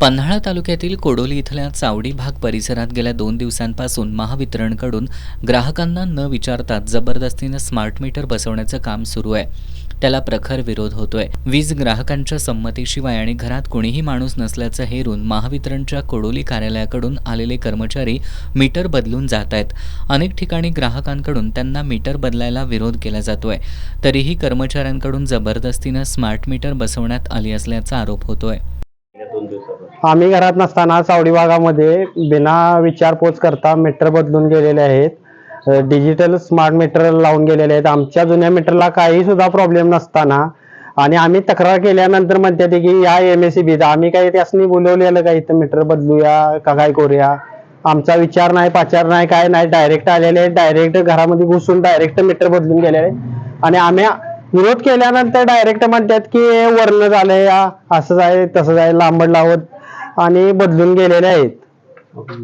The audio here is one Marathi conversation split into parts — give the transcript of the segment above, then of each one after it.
पन्हाळा तालुक्यातील कोडोली इथल्या चावडी भाग परिसरात गेल्या 2 दिवसांपासून महावितरणकडून ग्राहकांना न विचारताच जबरदस्तीनं स्मार्ट मीटर बसवण्याचं काम सुरू आहे. त्याला प्रखर विरोध होतोय. वीज ग्राहकांच्या संमतीशिवाय आणि घरात कोणीही माणूस नसल्याचं हेरून महावितरणच्या कोडोली कार्यालयाकडून आलेले कर्मचारी मीटर बदलून जात आहेत. अनेक ठिकाणी ग्राहकांकडून त्यांना मीटर बदलायला विरोध केला जातोय. तरीही कर्मचाऱ्यांकडून जबरदस्तीनं स्मार्ट मीटर बसवण्यात आली असल्याचा आरोप होतोय. आम्ही घरात नसताना चावडी भागामध्ये बिना विचारपूस करता मीटर बदलून गेलेले आहेत. डिजिटल स्मार्ट मीटर लावून गेलेले आहेत. आमच्या जुन्या मीटरला काही सुद्धा प्रॉब्लेम नसताना आणि आम्ही तक्रार केल्यानंतर म्हणतात की या MSEBीत आम्ही काही त्यासनी बोलवलेलं का इथं मीटर बदलूया का काय करूया, आमचा विचार नाही पाचार नाही काय नाही, डायरेक्ट आलेले डायरेक्ट घरामध्ये घुसून डायरेक्ट मीटर बदलून गेलेले आणि आम्ही विरोध केल्यानंतर डायरेक्ट म्हणतात की वर्ण झालंय, असं आहे तसं आहे, लांबड लावत आणि बदलून गेलेले आहेत.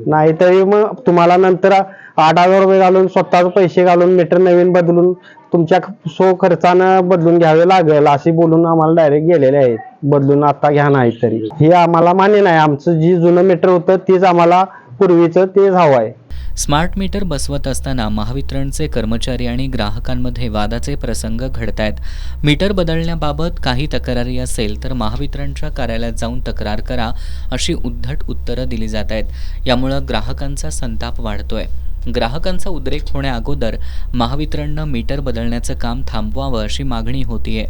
नाहीतरी मग तुम्हाला नंतर 8,000 रुपये घालून स्वतःच पैसे घालून मीटर नवीन बदलून तुमच्या खर्चानं बदलून घ्यावे लागेल अशी बोलून आम्हाला डायरेक्ट गेलेले आहेत. बदलून आता घ्या नाही तरी हे आम्हाला मान्य नाही. आमचं जी जुनं मीटर होतं तेच आम्हाला पूर्वीचं तेच हवं आहे. स्मार्ट मीटर बसवत असताना महावितरणचे कर्मचारी आणि ग्राहकांमध्ये वादाचे प्रसंग घडतायत. मीटर बदलण्याबाबत काही तक्रारी असेल तर महावितरणच्या कार्यालयात जाऊन तक्रार करा अशी उद्धट उत्तरं दिली जात आहेत. यामुळे ग्राहकांचा संताप वाढतोय. ग्राहकांचा उद्रेक होण्याअगोदर महावितरणनं मीटर बदलण्याचं काम थांबवावं अशी मागणी होतीये.